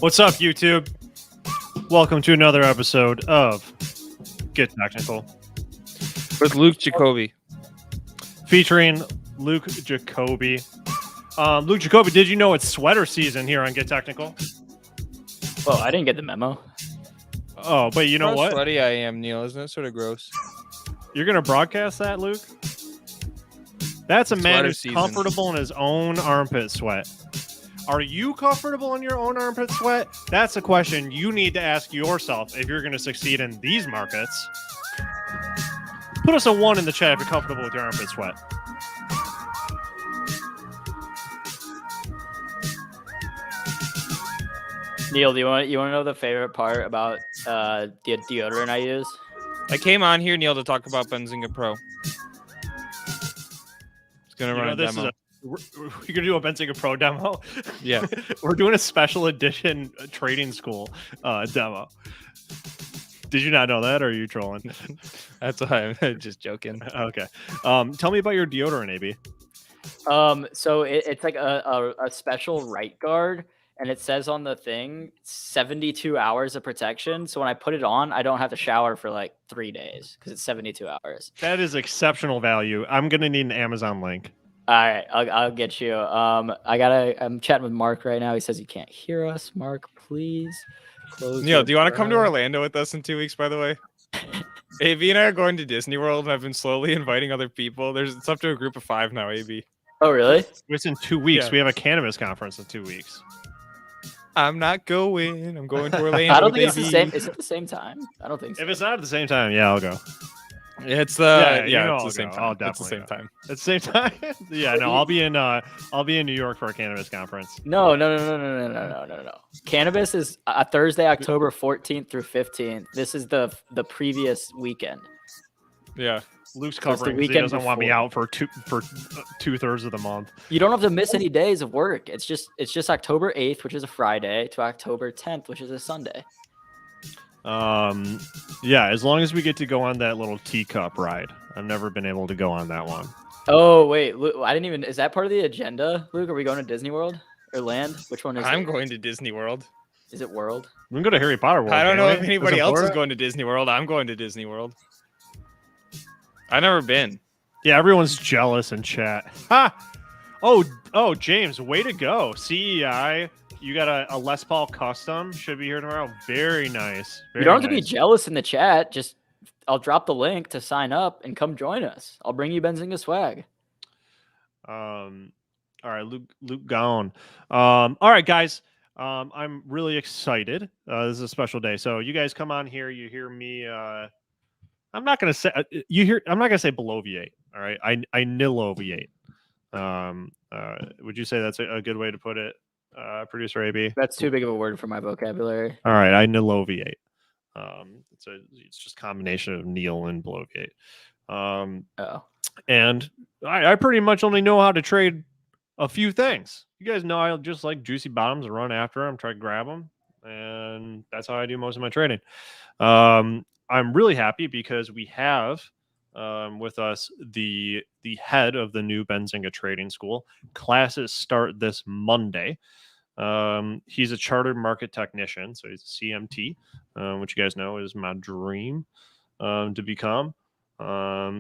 What's up, YouTube? Welcome to another episode of Get Technical with Luke Jacoby, featuring Luke Jacoby. Luke Jacoby, did you know it's sweater season here on Get Technical? Well, I didn't get the memo. Oh, but you know How what? sweaty I am, Neal. Isn't that sort of gross? You're gonna broadcast that, Luke? That's a man Sweater who's season. comfortable in his own armpit sweat. Are you comfortable in your own armpit sweat? That's a question you need to ask yourself if you're going to succeed in these markets. Put us a 1 in the chat if you're comfortable with your armpit sweat. Neal, do you want to know the favorite part about the deodorant I use? I came on here, Neal, to talk about Benzinga Pro. It's gonna run a demo. We're gonna do a Benzinga Pro demo. Yeah, we're doing a special edition trading school demo. Did you not know that, or are you trolling? That's why I'm just joking. Okay. Tell me about your deodorant, AB. So it's like a special right guard, and it says on the thing 72 hours of protection. So when I put it on, I don't have to shower for like 3 days because it's 72 hours. That is exceptional value. I'm gonna need an Amazon link. All right, I'll get you. I'm chatting with Mark right now. He says he can't hear us. Mark, please close. Neal, do you want to come to Orlando with us in 2 weeks? By the way, AB and I are going to Disney World, and I've been slowly inviting other people. It's up to a group of 5 now. AB. Oh, really? It's in 2 weeks. Yeah. We have a cannabis conference in 2 weeks. I'm not going. I'm going to Orlando. I don't think it's the same. Is it the same time? I don't think so. If it's not at the same time, yeah, I'll go. It's the it's the same time. I'll It's the definitely same go. time. At the same time? Yeah, no, I'll be in New York for a cannabis conference. No. Cannabis is Thursday, October 14th through 15th. This is the previous weekend. Yeah. Luke's So it's the covering because he weekend doesn't want me before. out for 2/3 of the month. You don't have to miss any days of work. It's just October 8th, which is a Friday, to October 10th, which is a Sunday. Yeah, as long as we get to go on that little teacup ride. I've never been able to go on that one. Oh wait, I didn't even. Is that part of the agenda, Luke? Are we going to Disney World or Land? Which one is I'm it? going to Disney World. Is it World? We can go to Harry Potter World. I don't can't know we? if anybody Is it else is Florida? going to Disney World. I'm going to Disney World. I've never been. Yeah, everyone's jealous in chat. Ha! Oh, James, way to go. CEI, you got a Les Paul custom. Should be here tomorrow. Very nice. You don't have to be jealous in the chat. Just I'll drop the link to sign up and come join us. I'll bring you Benzinga swag. All right, Luke gone. All right, guys. I'm really excited. This is a special day. So you guys come on here. You hear me. I'm not gonna say I'm not gonna say bloviate. All right, I niloviate. Would you say that's a good way to put it, producer AB? That's too big of a word for my vocabulary. All right, I niloviate. It's just a combination of Neal and bloviate. And I pretty much only know how to trade a few things. You guys know I just like juicy bottoms and run after them, try to grab them, and that's how I do most of my trading. I'm really happy because we have with us the head of the new Benzinga Trading School. Classes start this Monday. He's a chartered market technician, so he's a CMT, which you guys know is my dream to become.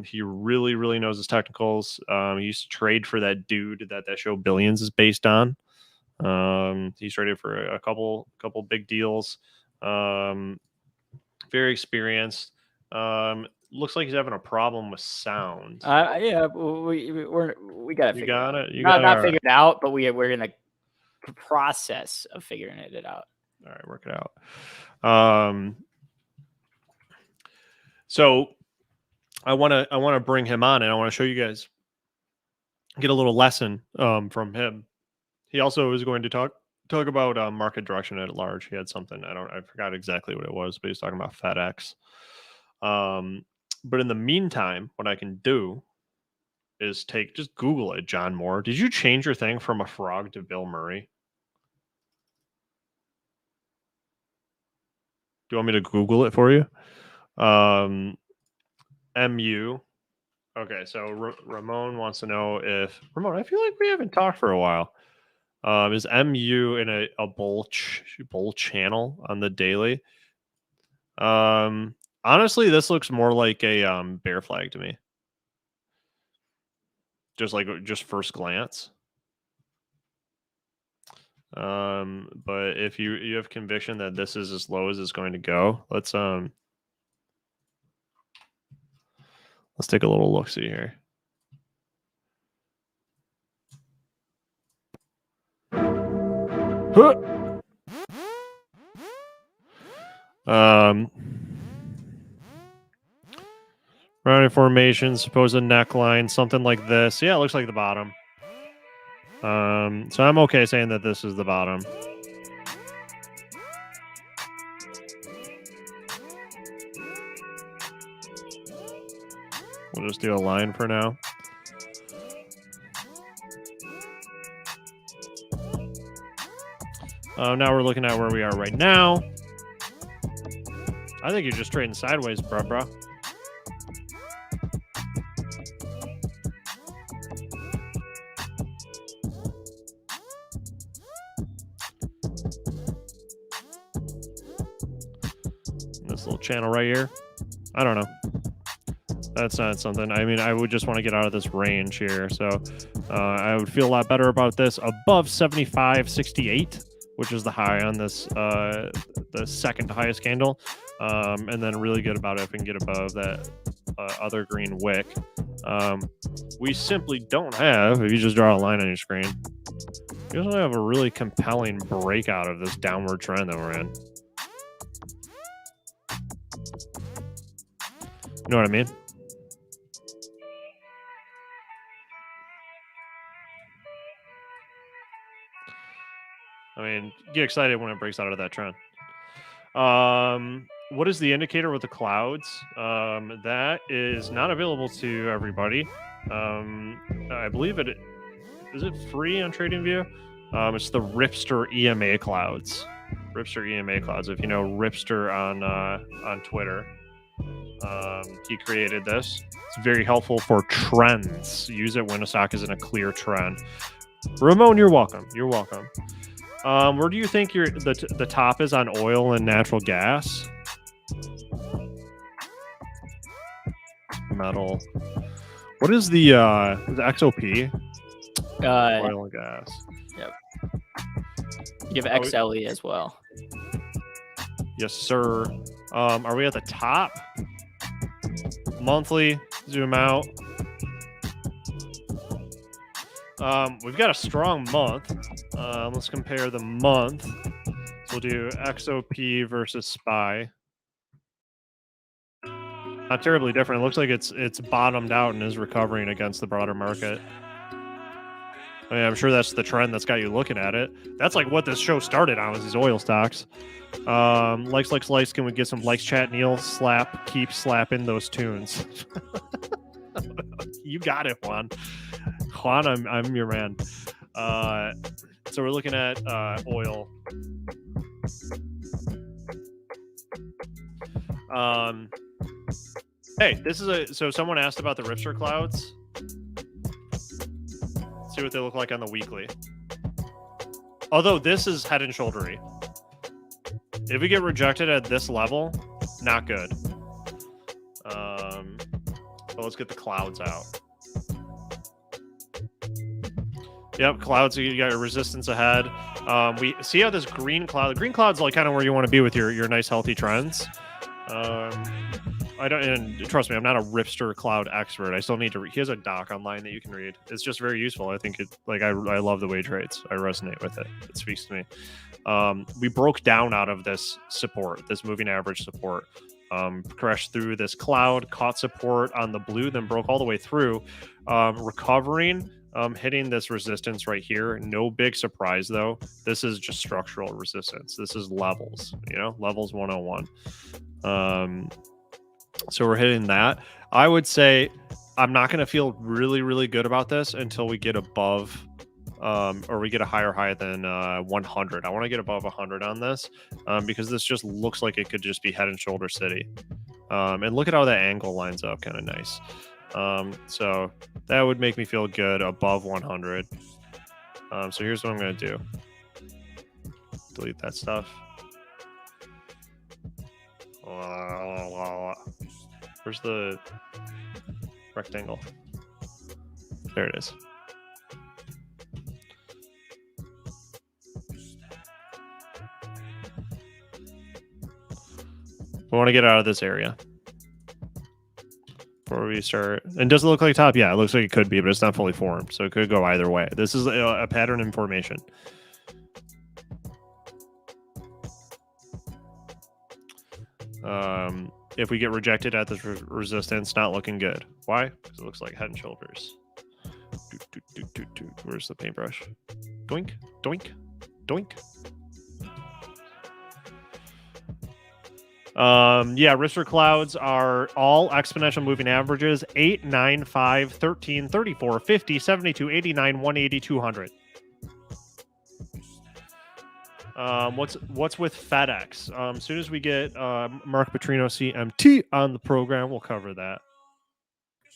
He really knows his technicals. He used to trade for that dude that show Billions is based on. He's traded for a couple big deals. Very experienced. Looks like he's having a problem with sound. Yeah, we got it. You got it. You not got it. figured out, but we're in the process of figuring it out. All right, work it out. So I want to bring him on, and I want to show you guys, get a little lesson from him. He also is going to talk about market direction at large. He had something I forgot exactly what it was, but he's talking about FedEx. But in the meantime, what I can do is just Google it, John Moore. Did you change your thing from a frog to Bill Murray? Do you want me to Google it for you? MU. Okay, so Ramon wants to know if... Ramon, I feel like we haven't talked for a while. Is MU in a bull channel on the daily? Honestly, this looks more like a bear flag to me. Just first glance. But if you have conviction that this is as low as it's going to go, let's take a little look see here. Rounding formation, supposed neckline, something like this. Yeah, it looks like the bottom. So I'm okay saying that this is the bottom. We'll just do a line for now. Now we're looking at where we are right now. I think you're just trading sideways, bro. This little channel right here. I don't know. That's not something. I mean, I would just want to get out of this range here. So I would feel a lot better about this above 75.68, which is the high on this, the second highest candle. And then really good about it if we can get above that other green wick. We simply don't have, if you just draw a line on your screen, you don't have a really compelling breakout of this downward trend that we're in. You know what I mean? I mean, get excited when it breaks out of that trend. What is the indicator with the clouds? That is not available to everybody. I believe is it free on TradingView? It's the Ripster EMA clouds. Ripster EMA clouds. If you know Ripster on Twitter, he created this. It's very helpful for trends. Use it when a stock is in a clear trend. Ramon, you're welcome. You're welcome. Where do you think the top is on oil and natural gas? Metal. What is the XOP? Oil and gas. Yep. You have XLE as well. Yes, sir. Are we at the top? Monthly, zoom out. We've got a strong month. Let's compare the month. So we'll do XOP versus SPY. Not terribly different. It looks like it's bottomed out and is recovering against the broader market. I mean, I'm sure that's the trend that's got you looking at it. That's like what this show started on, was these oil stocks. Likes. Can we get some likes, chat? Neal, keep slapping those tunes. You got it, Juan. Juan, I'm your man. So we're looking at oil. Hey, this is so someone asked about the Ripster clouds. Let's see what they look like on the weekly. Although this is head and shouldery. If we get rejected at this level, not good. But let's get the clouds out. Yep, clouds, you got your resistance ahead. We see how this green cloud, the green cloud's like kind of where you want to be with your nice healthy trends. And trust me, I'm not a Ripster cloud expert. I still need to read. He has a doc online that you can read. It's just very useful. I think I love the way he trades. I resonate with it. It speaks to me. We broke down out of this support, this moving average support. Crashed through this cloud, caught support on the blue, then broke all the way through, recovering, hitting this resistance right here. No big surprise though. This is just structural resistance. This is levels, levels 101. So we're hitting that. I would say I'm not going to feel really, really good about this until we get above or we get a higher high than 100. I want to get above 100 on this because this just looks like it could just be head and shoulder city. And look at how that angle lines up, kind of nice. So that would make me feel good above 100. So here's what I'm going to do. Delete that stuff. Where's the rectangle? There it is. We want to get out of this area before we start. And does it look like top? Yeah, it looks like it could be, but it's not fully formed, so it could go either way. This is a pattern in formation. If we get rejected at this resistance, not looking good. Why? Because it looks like Head and Shoulders. Where's the paintbrush? Doink, doink, doink. Yeah, Rister clouds are all exponential moving averages: 8, 9, 5, 13, 34, 50, 72, 89, 180, 200. What's with FedEx? As soon as we get Mark Putrino CMT on the program, we'll cover that.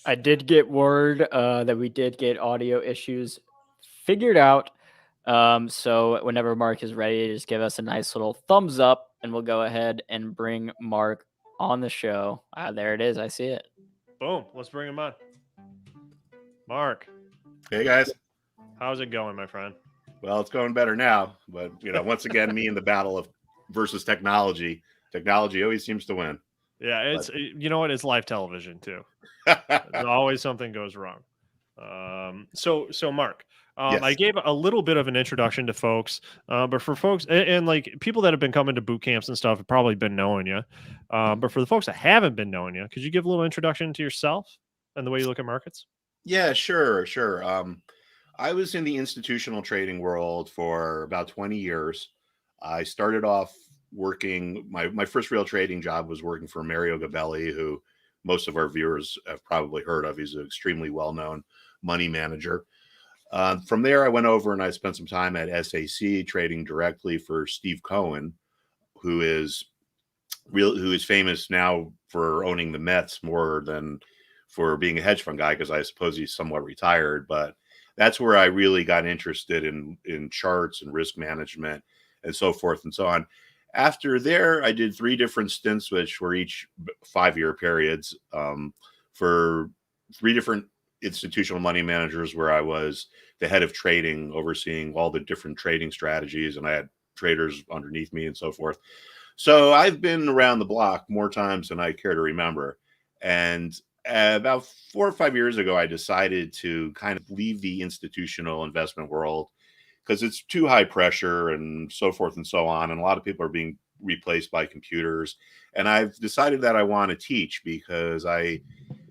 I did get word that we did get audio issues figured out. So whenever Mark is ready, just give us a nice little thumbs up, and we'll go ahead and bring Mark on the show. There it is. I see it. Boom. Let's bring him on. Mark. Hey, guys. How's it going, my friend? Well, it's going better now. But, once again, me in the battle of versus technology. Technology always seems to win. Yeah, it's you know what? It's live television, too. There's always something goes wrong. So Mark, Yes. I gave a little bit of an introduction to folks, but for folks and like people that have been coming to boot camps and stuff have probably been knowing you. But for the folks that haven't been knowing you, could you give a little introduction to yourself and the way you look at markets? Yeah, sure. I was in the institutional trading world for about 20 years. I started off working, my first real trading job was working for Mario Gabelli, who most of our viewers have probably heard of. He's an extremely well-known money manager. From there, I went over and I spent some time at SAC trading directly for Steve Cohen, who is famous now for owning the Mets more than for being a hedge fund guy, because I suppose he's somewhat retired. But that's where I really got interested in charts and risk management and so forth and so on. After there, I did 3 different stints, which were each 5-year periods, for 3 different institutional money managers, where I was the head of trading, overseeing all the different trading strategies, and I had traders underneath me and so forth. So I've been around the block more times than I care to remember. And about 4 or 5 years ago, I decided to kind of leave the institutional investment world because it's too high pressure and so forth and so on. And a lot of people are being replaced by computers. And I've decided that I want to teach, because I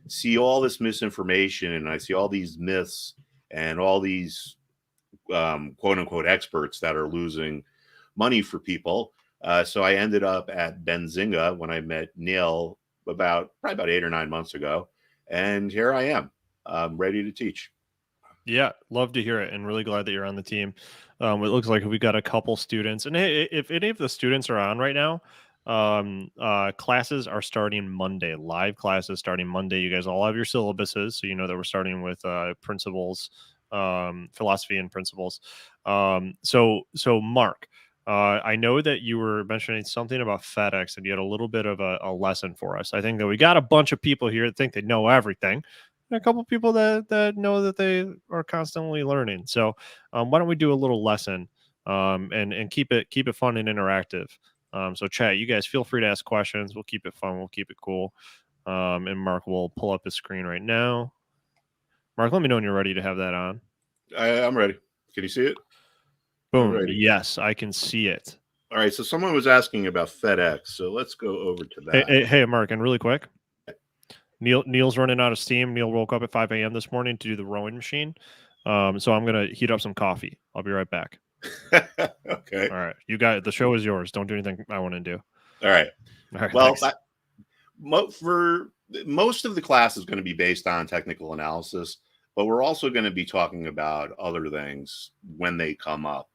see all this misinformation and I see all these myths and all these quote unquote experts that are losing money for people. So I ended up at Benzinga when I met Neal probably about 8 or 9 months ago. And here I am, ready to teach. Yeah, love to hear it, and really glad that you're on the team. It looks like we got a couple students, and hey, if any of the students are on right now, classes are starting Monday. Live classes starting Monday. You guys all have your syllabuses, so you know that we're starting with principles, philosophy, and principles. So Mark, I know that you were mentioning something about FedEx, and you had a little bit of a lesson for us. I think that we got a bunch of people here that think they know everything. A couple of people that know that they are constantly learning. So why don't we do a little lesson and keep it fun and interactive. So chat, you guys feel free to ask questions. We'll keep it fun. We'll keep it cool. And Mark will pull up his screen right now. Mark, let me know when you're ready to have that on. I'm ready. Can you see it? Boom. Yes, I can see it. All right. So someone was asking about FedEx. So let's go over to that. Hey, Mark, and really quick. Neal's running out of steam. Neal woke up at 5 a.m. this morning to do the rowing machine. So I'm going to heat up some coffee. I'll be right back. Okay. All right. You got it. The show is yours. Don't do anything I want to do. All right. Well, for most of the class is going to be based on technical analysis, but we're also going to be talking about other things when they come up.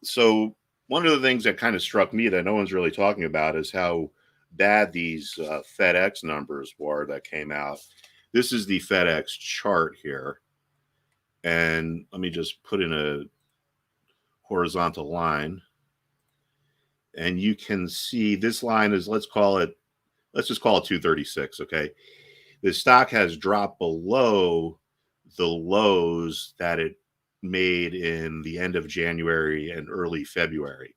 So one of the things that kind of struck me that no one's really talking about is how bad these FedEx numbers were that came out. This is the FedEx chart here. And let me just put in a horizontal line. And you can see this line is, let's just call it 236, okay? The stock has dropped below the lows that it made in the end of January and early February.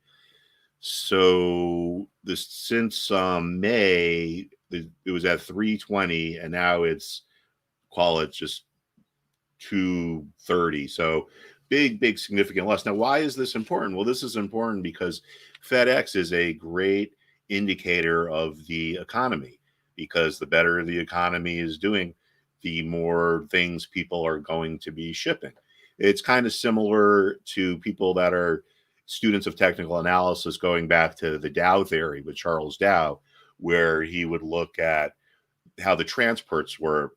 So this since May, it was at 320, and now it's, call it just 230. So big significant loss. Now, why is this important? Well, this is important because FedEx is a great indicator of the economy, because the better the economy is doing, the more things people are going to be shipping. It's kind of similar to people that are students of technical analysis, going back to the Dow theory with Charles Dow, where he would look at how the transports were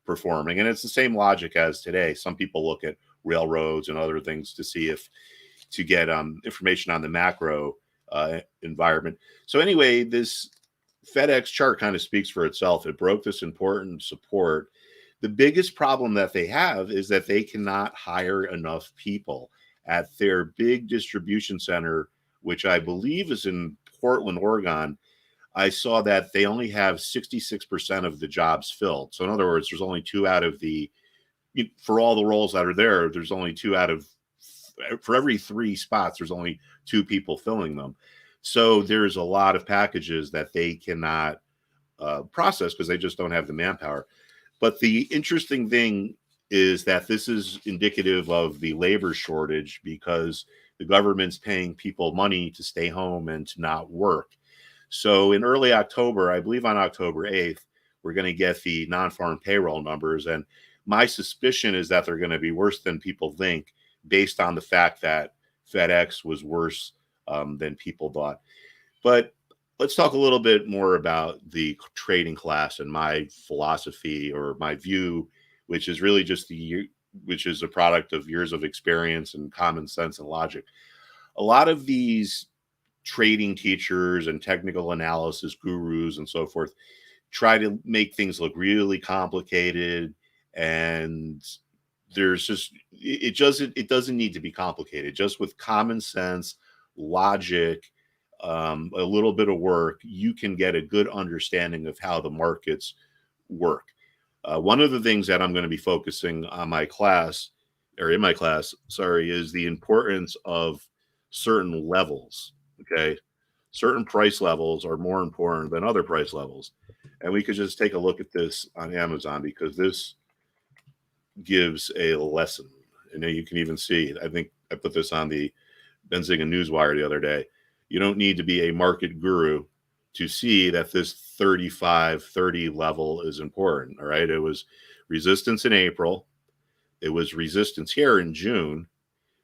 performing. And it's the same logic as today. Some people look at railroads and other things to get information on the macro environment. So anyway, this FedEx chart kind of speaks for itself. It broke this important support. The biggest problem that they have is that they cannot hire enough people at their big distribution center, which I believe is in Portland, Oregon. I saw that they only have 66% of the jobs filled. So in other words, there's only for all the roles that are there, there's only for every 3 spots, there's only 2 people filling them. So there's a lot of packages that they cannot process because they just don't have the manpower. But the interesting thing is that this is indicative of the labor shortage, because the government's paying people money to stay home and to not work. So in early October, I believe on October 8th, we're going to get the non-farm payroll numbers. And my suspicion is that they're going to be worse than people think, based on the fact that FedEx was worse than people thought. But let's talk a little bit more about the trading class and my philosophy, or my view, which is really just which is a product of years of experience and common sense and logic. A lot of these trading teachers and technical analysis gurus and so forth try to make things look really complicated, and it doesn't need to be complicated. Just with common sense, logic, a little bit of work, you can get a good understanding of how the markets work. One of the things that I'm going to be focusing on in my class, is the importance of certain levels. Okay. Certain price levels are more important than other price levels. And we could just take a look at this on Amazon, because this gives a lesson. And you can even see, I think I put this on the Benzinga Newswire the other day. You don't need to be a market guru to see that this 35.30 level is important. All right. It was resistance in April. It was resistance here in June.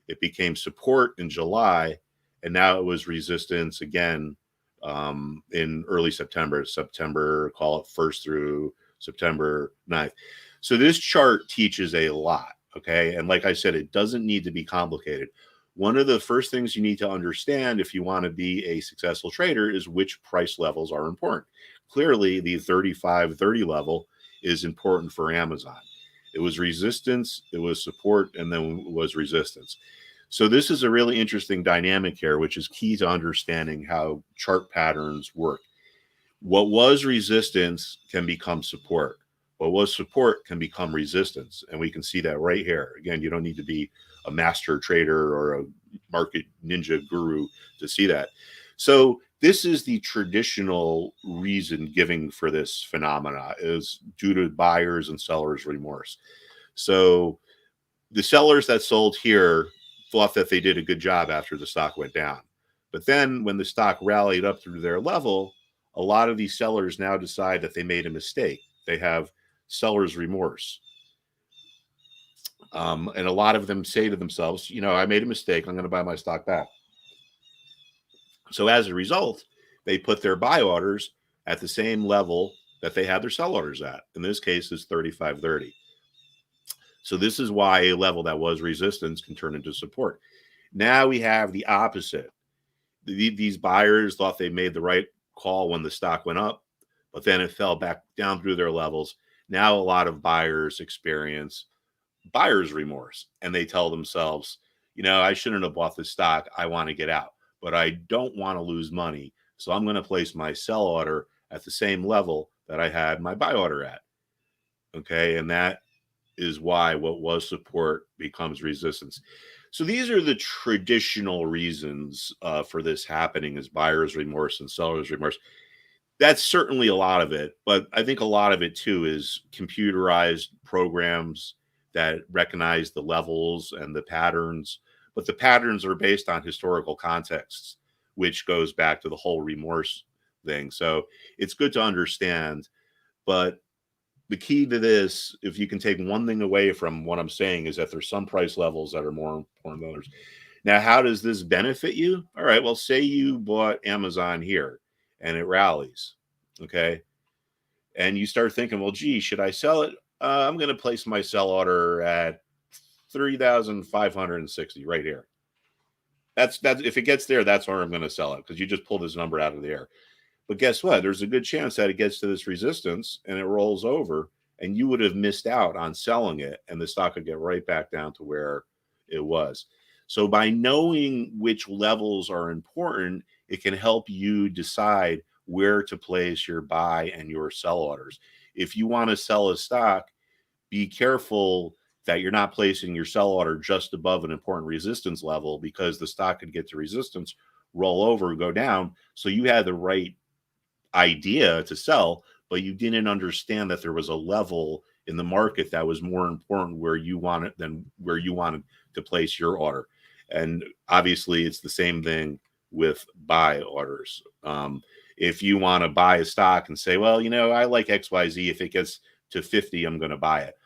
It became support in July. And now it was resistance again in early September, call it 1st through September 9th. So this chart teaches a lot. Okay. And like I said, it doesn't need to be complicated. One of the first things you need to understand if you want to be a successful trader is which price levels are important. Clearly, the 35.30 level is important for Amazon. It was resistance, it was support, and then it was resistance. So this is a really interesting dynamic here, which is key to understanding how chart patterns work. What was resistance can become support. What was support can become resistance. And we can see that right here. Again, you don't need to be a master trader or a market ninja guru to see that. So this is the traditional reason giving for this phenomena, is due to buyers and sellers' remorse. So the sellers that sold here thought that they did a good job after the stock went down. But then when the stock rallied up through their level, a lot of these sellers now decide that they made a mistake. They have seller's remorse. And a lot of them say to themselves, I made a mistake. I'm going to buy my stock back. So as a result, they put their buy orders at the same level that they had their sell orders at. In this case, is 35.30. So this is why a level that was resistance can turn into support. Now we have the opposite. These buyers thought they made the right call when the stock went up, but then it fell back down through their levels. Now a lot of buyers experience buyer's remorse, and they tell themselves, you know, I shouldn't have bought this stock. I want to get out, but I don't want to lose money. So I'm going to place my sell order at the same level that I had my buy order at. Okay. And that is why what was support becomes resistance. So these are the traditional reasons for this happening, is buyer's remorse and seller's remorse. That's certainly a lot of it, but I think a lot of it too is computerized programs that recognize the levels and the patterns, but the patterns are based on historical contexts, which goes back to the whole remorse thing. So it's good to understand, but the key to this, if you can take one thing away from what I'm saying, is that there's some price levels that are more important than others. Now, how does this benefit you? All right, well, say you bought Amazon here and it rallies, okay? And you start thinking, well, gee, should I sell it? I'm going to place my sell order at 3,560 right here. That's if it gets there, that's where I'm going to sell it, because you just pull this number out of the air. But guess what? There's a good chance that it gets to this resistance and it rolls over, and you would have missed out on selling it, and the stock would get right back down to where it was. So by knowing which levels are important, it can help you decide where to place your buy and your sell orders. If you want to sell a stock, be careful that you're not placing your sell order just above an important resistance level, because the stock could get to resistance, roll over, go down. So you had the right idea to sell, but you didn't understand that there was a level in the market that was more important where you wanted than where you wanted to place your order. And obviously it's the same thing with buy orders. If you want to buy a stock and say, well, you know, I like XYZ, if it gets to 50, I'm going to buy it.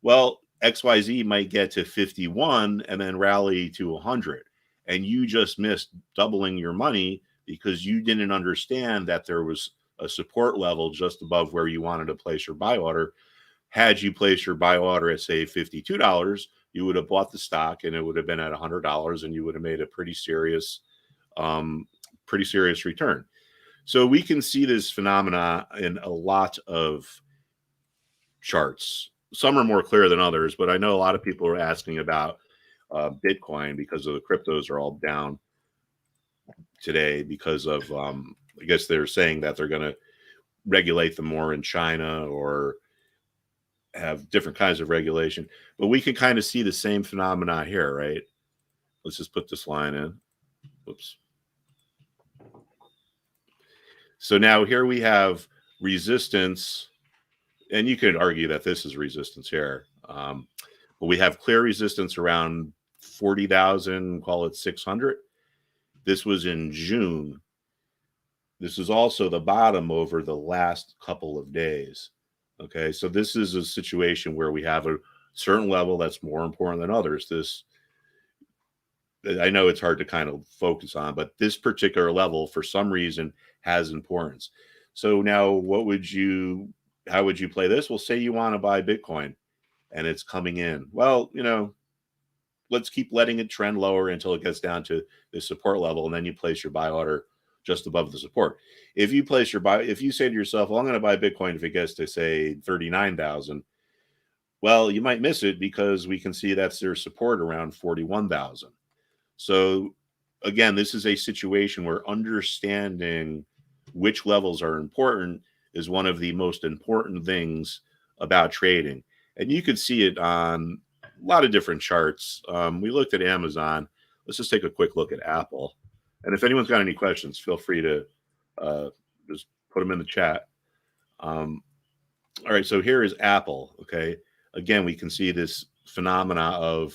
Well, XYZ might get to 51 and then rally to 100, and you just missed doubling your money because you didn't understand that there was a support level just above where you wanted to place your buy order. Had you placed your buy order at, say, $52, you would have bought the stock and it would have been at $100, and you would have made a pretty serious return. So we can see this phenomena in a lot of charts. Some are more clear than others, but I know a lot of people are asking about Bitcoin, because of the cryptos are all down today because of, I guess they're saying that they're going to regulate them more in China or have different kinds of regulation. But we can kind of see the same phenomena here, right? Let's just put this line in. Whoops. So now here we have resistance, and you could argue that this is resistance here. But we have clear resistance around 40,000, call it 600. This was in June. This is also the bottom over the last couple of days. Okay, so this is a situation where we have a certain level that's more important than others. This, I know it's hard to kind of focus on, but this particular level, for some reason, has importance. So now how would you play this? Well, say you want to buy Bitcoin and it's coming in. Well, you know, let's keep letting it trend lower until it gets down to the support level, and then you place your buy order just above the support. If you place your buy, if you say to yourself, well, I'm going to buy Bitcoin if it gets to, say, 39,000, well, you might miss it, because we can see that's their support around 41,000. So again, this is a situation where understanding which levels are important is one of the most important things about trading. And you could see it on a lot of different charts. We looked at Amazon. Let's just take a quick look at Apple. And if anyone's got any questions, feel free to just put them in the chat. All right, so here is Apple. Okay, again, we can see this phenomena of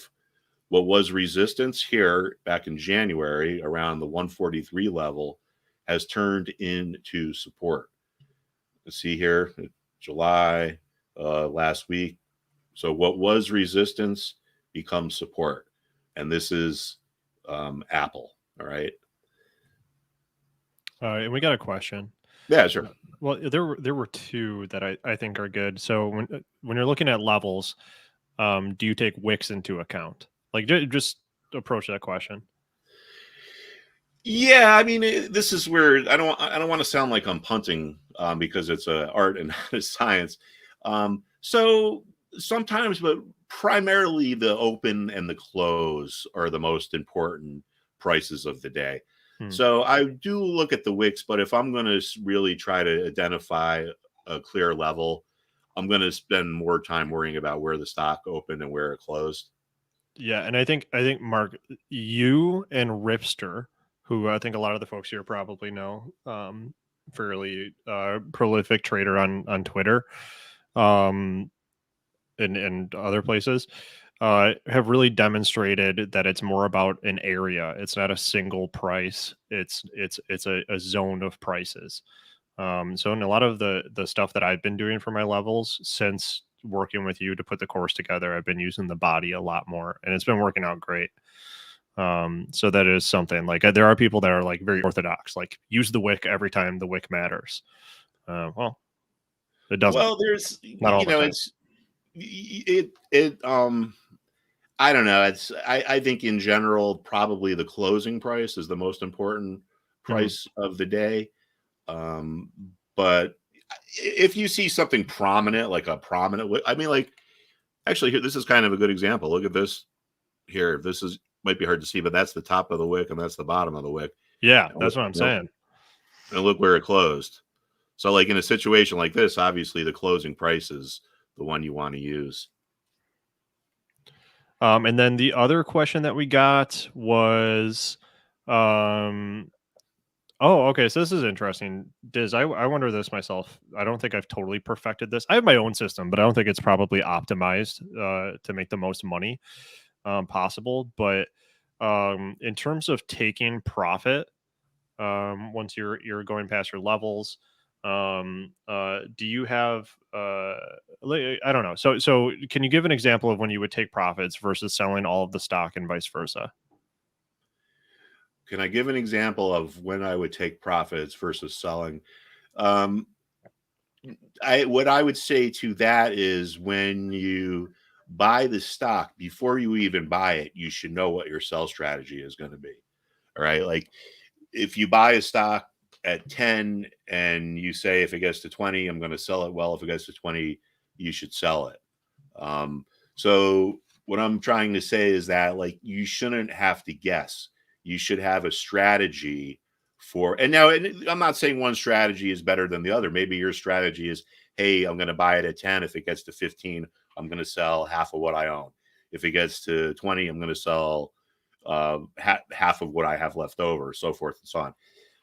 what was resistance here back in January around the 143 level has turned into support. Let's see here, July, last week. So what was resistance becomes support. And this is Apple. All right. And we got a question. Yeah, sure. Well, there were two that I think are good. So when you're looking at levels, do you take wicks into account? Like, just approach that question. Yeah, I mean, this is where I don't want to sound like I'm punting, because it's an art and not a science. So sometimes, but primarily the open and the close are the most important prices of the day. So I do look at the wicks, but if I'm going to really try to identify a clear level, I'm going to spend more time worrying about where the stock opened and where it closed. Yeah, and I think Mark, you and Ripster, who I think a lot of the folks here probably know, fairly prolific trader on Twitter, and other places, have really demonstrated that it's more about an area. It's not a single price. It's a zone of prices. So in a lot of the stuff that I've been doing for my levels since working with you to put the course together, I've been using the body a lot more, and it's been working out great. So that is something like there are people that are like very orthodox, like use the wick every time the wick matters. Well, it doesn't. Well, there's, Not all you the know, time. I don't know. I think in general, probably the closing price is the most important price of the day. But if you see something prominent, like a prominent, I mean, like actually here, this is kind of a good example. Look at this here. This is might be hard to see, but that's the top of the wick and that's the bottom of the wick. Yeah, that's what I'm saying. And look where it closed. So like in a situation like this, obviously the closing price is the one you want to use. And then the other question that we got was, oh, okay. So this is interesting. Diz, I wonder this myself. I don't think I've totally perfected this. I have my own system, but I don't think it's probably optimized to make the most money possible. But in terms of taking profit, once you're going past your levels, do you have I don't know. So can you give an example of when you would take profits versus selling all of the stock and vice versa? Can I give an example of when I would take profits versus selling? What I would say to that is when you buy the stock, before you even buy it, you should know what your sell strategy is going to be. All right. Like if you buy a stock at 10 and you say, if it gets to 20, I'm going to sell it. Well, if it gets to 20, you should sell it. So what I'm trying to say is that like, you shouldn't have to guess. You should have a strategy for, and now I'm not saying one strategy is better than the other. Maybe your strategy is, hey, I'm going to buy it at 10. If it gets to 15, I'm going to sell half of what I own. If it gets to 20, I'm going to sell half of what I have left over, so forth and so on.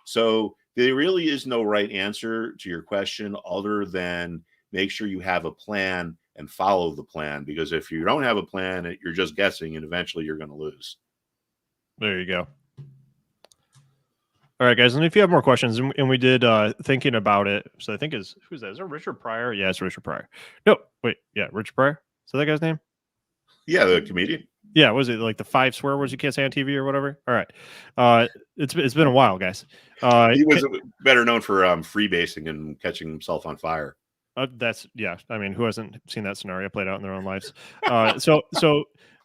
So there really is no right answer to your question other than make sure you have a plan and follow the plan, because if you don't have a plan, you're just guessing and eventually you're going to lose. There you go. All right, guys. And if you have more questions, and we did thinking about it. So I think who's that? Is it Richard Pryor? Yeah, it's Richard Pryor. No, wait. Yeah, Richard Pryor. Is that guy's name? Yeah, the comedian. Yeah, was it like the 5 swear words you can't say on TV or whatever? All right. It's been a while, guys. He was better known for freebasing and catching himself on fire. Yeah. I mean, who hasn't seen that scenario played out in their own lives?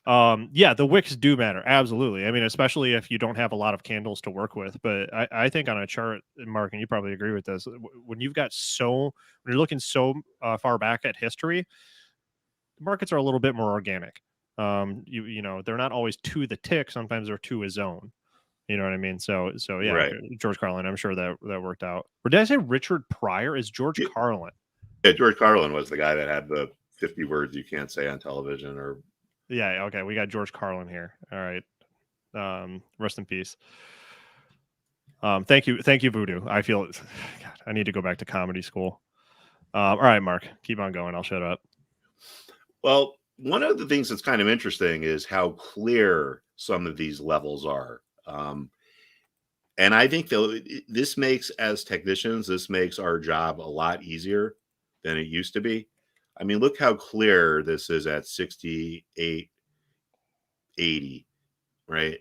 Yeah, the wicks do matter. Absolutely. I mean, especially if you don't have a lot of candles to work with. But I think on a chart, Mark, and you probably agree with this, when you've got when you're looking so far back at history, the markets are a little bit more organic. You know, they're not always to the tick. Sometimes they're to a zone. You know what I mean? So yeah, right. George Carlin, I'm sure that worked out. Or did I say Richard Pryor? Is George Carlin? Yeah, George Carlin was the guy that had the 50 words you can't say on television. Or yeah, okay, we got George Carlin here. All right, rest in peace. Thank you, Voodoo. I feel, God, I need to go back to comedy school. All right, Mark, keep on going. I'll shut up. Well, one of the things that's kind of interesting is how clear some of these levels are. And I think this makes, as technicians, this makes our job a lot easier than it used to be. I mean, look how clear this is at 68.80, right?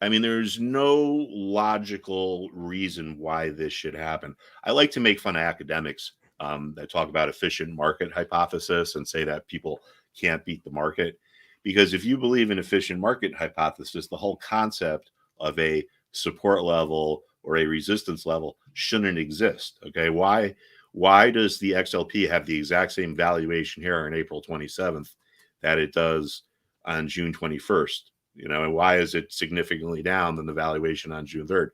I mean, there's no logical reason why this should happen. I like to make fun of academics that talk about efficient market hypothesis and say that people can't beat the market. Because if you believe in efficient market hypothesis, the whole concept of a support level or a resistance level shouldn't exist. Okay, why does the XLP have the exact same valuation here on April 27th that it does on June 21st. You know, and why is it significantly down than the valuation on June 3rd?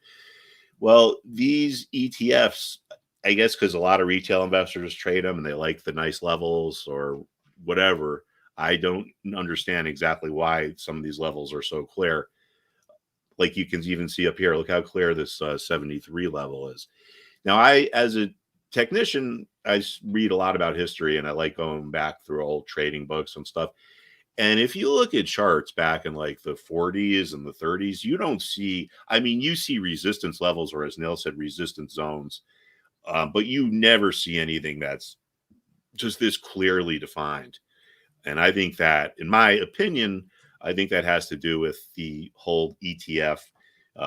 Well, these ETFs, I guess because a lot of retail investors trade them and they like the nice levels or whatever. I don't understand exactly why some of these levels are so clear. Like you can even see up here, look how clear this 73 level is. Now, as a technician, I read a lot about history and I like going back through old trading books and stuff. And if you look at charts back in like the 40s and the 30s, you don't see, I mean, you see resistance levels, or as Neal said, resistance zones, but you never see anything that's just this clearly defined. And I think that, in my opinion, I think that has to do with the whole ETF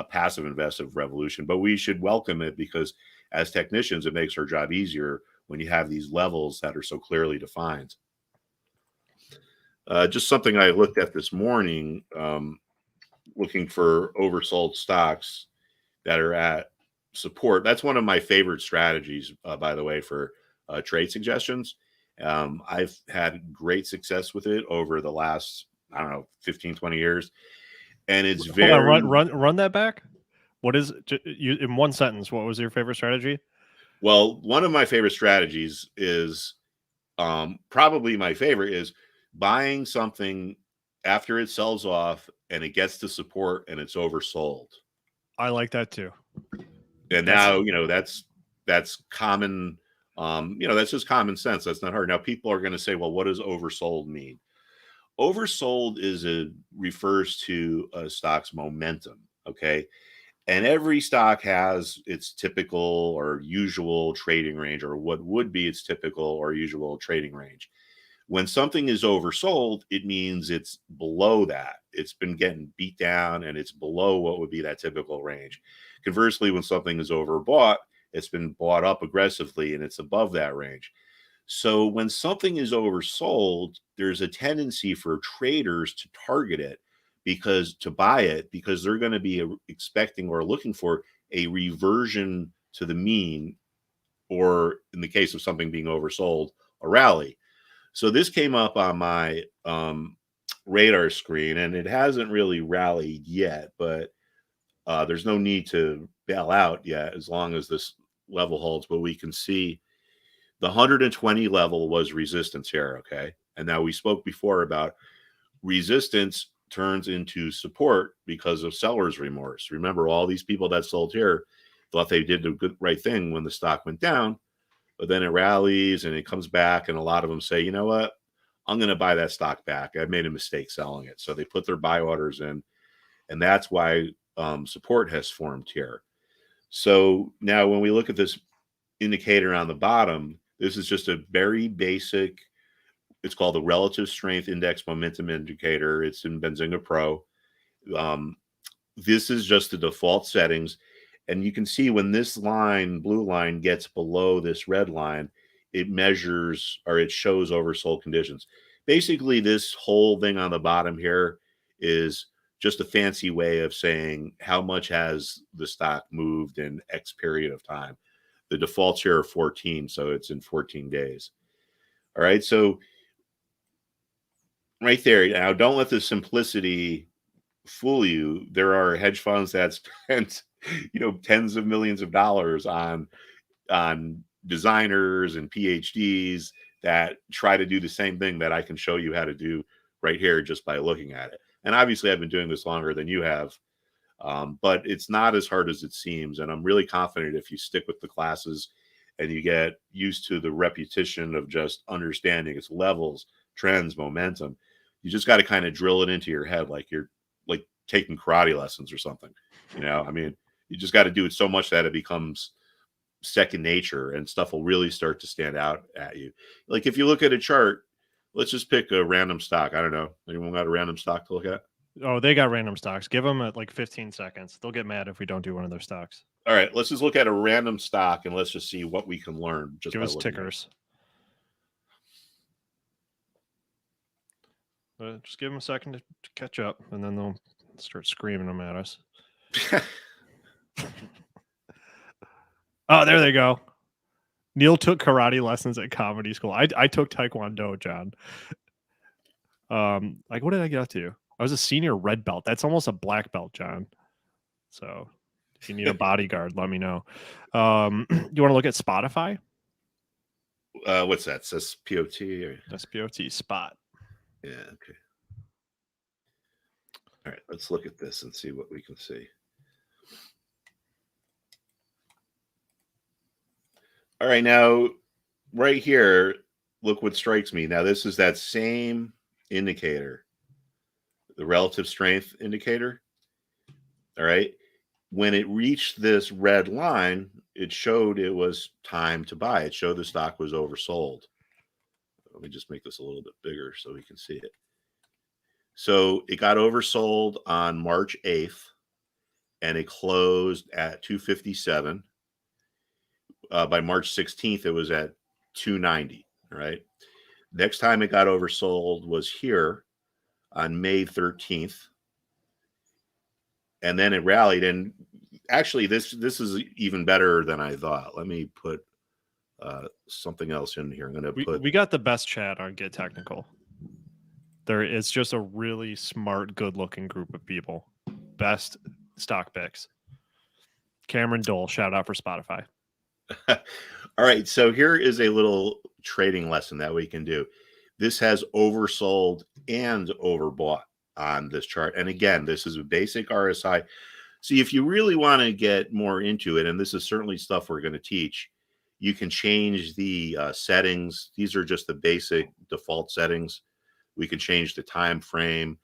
passive investive revolution. But we should welcome it because as technicians, it makes our job easier when you have these levels that are so clearly defined. Just something I looked at this morning, looking for oversold stocks that are at support. That's one of my favorite strategies, by the way, for trade suggestions. I've had great success with it over the last, I don't know, 15, 20 years. And it's very... Hold on, run that back. What is you in one sentence? What was your favorite strategy? Well, one of my favorite strategies is probably my favorite is buying something after it sells off and it gets to support and it's oversold. I like that too. And now, you know, that's common. You know, that's just common sense. That's not hard. Now, people are going to say, well, what does oversold mean? Oversold refers to a stock's momentum. Okay. And every stock has its typical or usual trading range, or what would be its typical or usual trading range. When something is oversold, it means it's below that. It's been getting beat down and it's below what would be that typical range. Conversely, when something is overbought, it's been bought up aggressively and it's above that range. So when something is oversold, there's a tendency for traders to target it to buy it because they're going to be expecting or looking for a reversion to the mean, or in the case of something being oversold, a rally. So this came up on my radar screen, and it hasn't really rallied yet, but there's no need to bail out yet as long as this level holds. But we can see the 120 level was resistance here, okay? And now we spoke before about resistance turns into support because of seller's remorse. Remember, all these people that sold here thought they did the right thing when the stock went down, but then it rallies and it comes back, and a lot of them say, you know what, I'm going to buy that stock back. I made a mistake selling it. So they put their buy orders in, and that's why support has formed here. So now when we look at this indicator on the bottom, this is just a very basic, it's called the relative strength index momentum indicator. It's in Benzinga Pro. This is just the default settings. And you can see when this line, blue line, gets below this red line, it measures, or it shows oversold conditions. Basically, this whole thing on the bottom here is just a fancy way of saying how much has the stock moved in X period of time. The defaults here are 14, so it's in 14 days. All right, so right there. Now, don't let the simplicity fool you. There are hedge funds that spent, you know, tens of millions of dollars on designers and PhDs that try to do the same thing that I can show you how to do right here just by looking at it. And obviously, I've been doing this longer than you have, but it's not as hard as it seems. And I'm really confident if you stick with the classes and you get used to the repetition of just understanding its levels, trends, momentum, you just got to kind of drill it into your head like you're like taking karate lessons or something. You know, I mean, you just got to do it so much that it becomes second nature and stuff will really start to stand out at you. Like if you look at a chart, let's just pick a random stock. I don't know. Anyone got a random stock to look at? Oh, they got random stocks. Give them at like 15 seconds. They'll get mad if we don't do one of their stocks. All right, let's just look at a random stock and let's just see what we can learn. Just give us tickers. Just give them a second to catch up, and then they'll start screaming them at us. Oh, there they go. Neal took karate lessons at comedy school. I took Taekwondo, John. Like, what did I get up to? I was a senior red belt. That's almost a black belt, John. So if you need a bodyguard, let me know. You want to look at Spotify? What's that? SPOT or SPOT spot. yeah, okay. All right, let's look at this and see what we can see. All right, now right here, look what strikes me. Now this is that same indicator, the relative strength indicator. All right. When it reached this red line, it showed it was time to buy. It showed the stock was oversold. Let me just make this a little bit bigger so we can see it. So it got oversold on March 8th and it closed at 257. By March 16th, it was at 290. All right. Next time it got oversold was here on May 13th. And then it rallied. And actually, this is even better than I thought. Let me put something else in here. I'm going to put. We got the best chat on Get Technical. It's just a really smart, good-looking group of people. Best stock picks. Cameron Dole, shout out for Spotify. All right, so here is a little trading lesson that we can do. This has oversold and overbought on this chart. And again, this is a basic RSI. See, if you really want to get more into it, and this is certainly stuff we're going to teach, you can change the settings. These are just the basic default settings. We can change the time frame.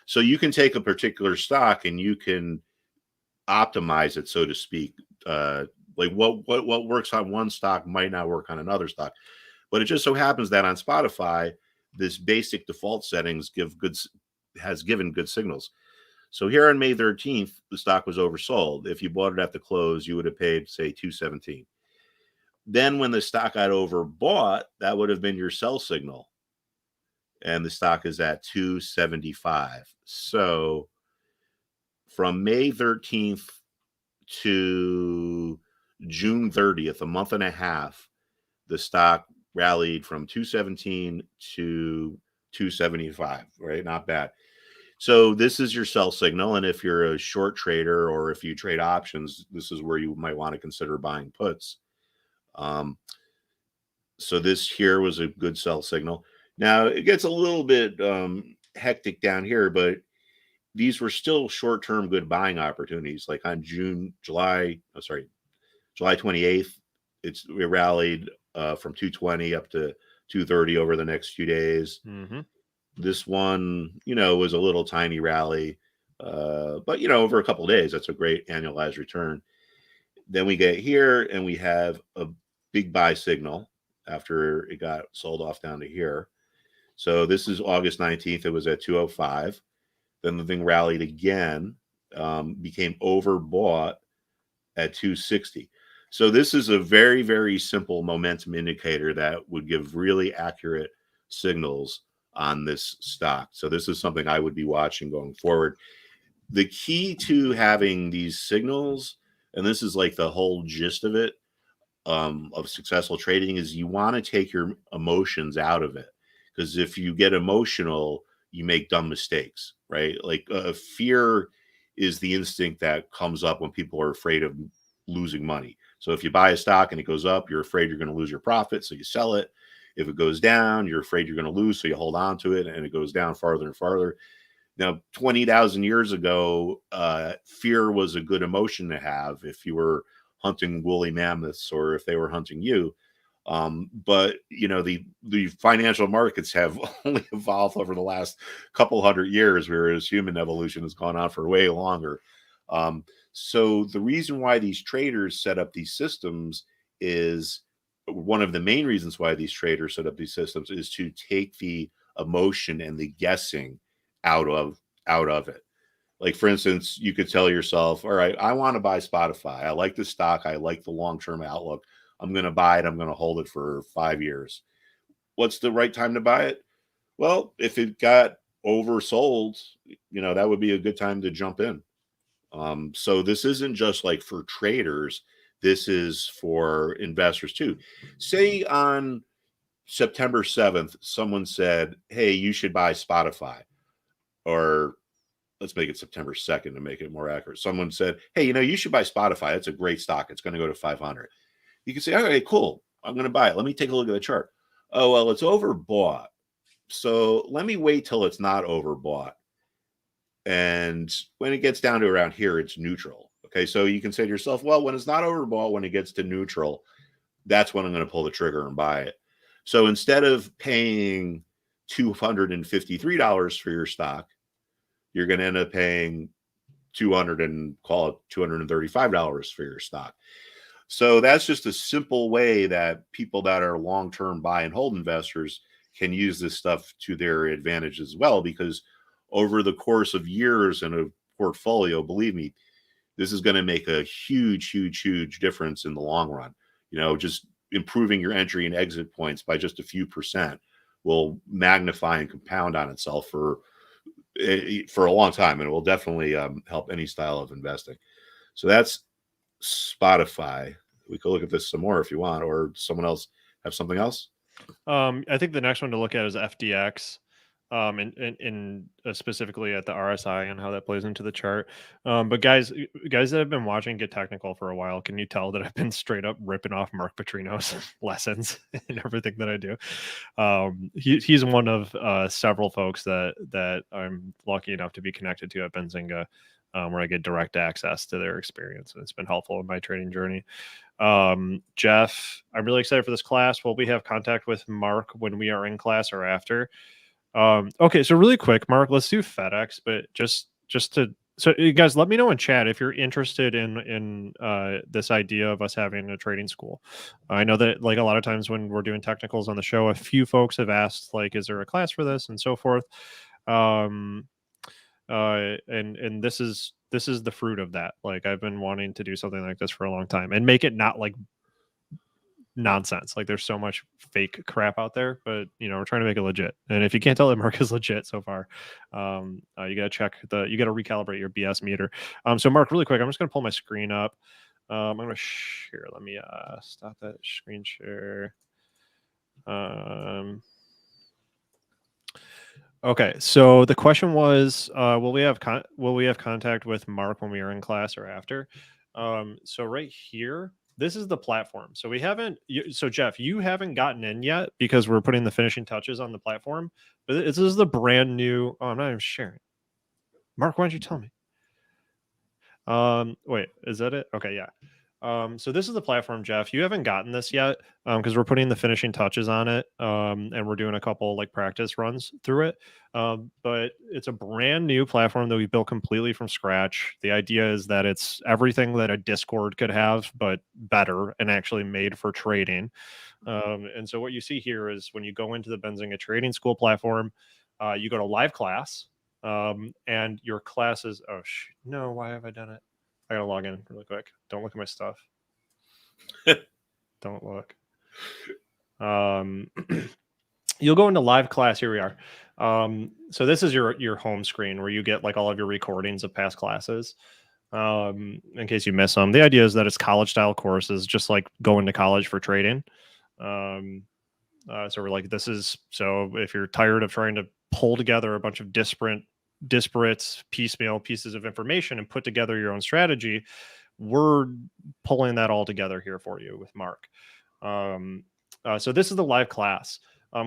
So you can take a particular stock and you can optimize it, so to speak. Like what works on one stock might not work on another stock. But it just so happens that on Spotify, this basic default settings has given good signals. So here on May 13th, the stock was oversold. If you bought it at the close, you would have paid, say, 217. Then when the stock got overbought, that would have been your sell signal. And the stock is at 275. So from May 13th to June 30th, a month and a half, the stock rallied from 217 to 275, right? Not bad. So this is your sell signal. And if you're a short trader or if you trade options, this is where you might want to consider buying puts. So this here was a good sell signal. Now it gets a little bit hectic down here, but these were still short-term good buying opportunities. Like on July 28th, it rallied from 220 up to 230 over the next few days. Mm-hmm. This one, was a little tiny rally, but over a couple of days, that's a great annualized return. Then we get here and we have a big buy signal after it got sold off down to here. So this is August 19th. It was at 205. Then the thing rallied again, became overbought at 260. So this is a very, very simple momentum indicator that would give really accurate signals on this stock. So this is something I would be watching going forward. The key to having these signals, and this is like the whole gist of it, of successful trading, is you want to take your emotions out of it. Because if you get emotional, you make dumb mistakes, right? Like fear is the instinct that comes up when people are afraid of losing money. So if you buy a stock and it goes up, you're afraid you're going to lose your profit, so you sell it. If it goes down, you're afraid you're going to lose, so you hold on to it, and it goes down farther and farther. Now, 20,000 years ago, fear was a good emotion to have if you were hunting woolly mammoths or if they were hunting you. But the financial markets have only evolved over the last couple hundred years, whereas human evolution has gone on for way longer. So the reason why these traders set up these systems is one of the main reasons why these traders set up these systems is to take the emotion and the guessing out of it. Like, for instance, you could tell yourself, all right, I want to buy Spotify. I like the stock. I like the long-term outlook. I'm going to buy it. I'm going to hold it for 5 years. What's the right time to buy it? Well, if it got oversold, that would be a good time to jump in. So this isn't just like for traders. This is for investors too. Say on September 7th, someone said, hey, you should buy Spotify. Or let's make it September 2nd to make it more accurate. Someone said, hey, you should buy Spotify. It's a great stock. It's going to go to 500. You can say, okay, cool. I'm going to buy it. Let me take a look at the chart. Oh, well, it's overbought. So let me wait till it's not overbought. And when it gets down to around here, it's neutral. Okay, so you can say to yourself, well, when it's not overbought, when it gets to neutral, that's when I'm going to pull the trigger and buy it. So instead of paying $253 for your stock, you're going to end up paying $235 for your stock. So that's just a simple way that people that are long-term buy and hold investors can use this stuff to their advantage as well, because over the course of years in a portfolio, believe me, this is going to make a huge, huge, huge difference in the long run. Just improving your entry and exit points by just a few percent will magnify and compound on itself for a long time, and it will definitely help any style of investing. So that's Spotify. We could look at this some more if you want, or someone else have something else. I think the next one to look at is FDX, and specifically at the RSI and how that plays into the chart. But guys that have been watching Get Technical for a while, can you tell that I've been straight up ripping off Mark Putrino's lessons in everything that I do? He's one of several folks that I'm lucky enough to be connected to at Benzinga, where I get direct access to their experience, and it's been helpful in my trading journey. Jeff, I'm really excited for this class. Will we have contact with Mark when we are in class or after? Okay, so really quick, Mark, let's do FedEx, but just to, so you guys, let me know in chat if you're interested in this idea of us having a trading school. I know that like a lot of times when we're doing technicals on the show, a few folks have asked like, is there a class for this and so forth. And this is the fruit of that. Like I've been wanting to do something like this for a long time and make it not like nonsense. Like there's so much fake crap out there, but we're trying to make it legit. And if you can't tell that Mark is legit so far, you gotta recalibrate your BS meter. So Mark, really quick, I'm just gonna pull my screen up. I'm gonna share. Let me stop that screen share. Okay, so the question was, will we have contact with Mark when we are in class or after? So right here, this is the platform. So we haven't. So Jeff, you haven't gotten in yet because we're putting the finishing touches on the platform. But this is the brand new. Oh, I'm not even sharing. Mark, why don't you tell me? Wait, is that it? Okay, yeah. So this is the platform, Jeff. You haven't gotten this yet because we're putting the finishing touches on it, and we're doing a couple like practice runs through it. But it's a brand new platform that we built completely from scratch. The idea is that it's everything that a Discord could have, but better and actually made for trading. And so what you see here is when you go into the Benzinga Trading School platform, you go to live class, and your classes. Oh no! Why have I done it? I gotta log in really quick. Don't look at my stuff. Don't look. You'll go into live class. Here we are. So this is your home screen where you get like all of your recordings of past classes. In case you miss them. The idea is that it's college style courses, just like going to college for trading. So we're like, so if you're tired of trying to pull together a bunch of disparate piecemeal pieces of information and put together your own strategy, we're pulling that all together here for you with Mark. So this is the live class.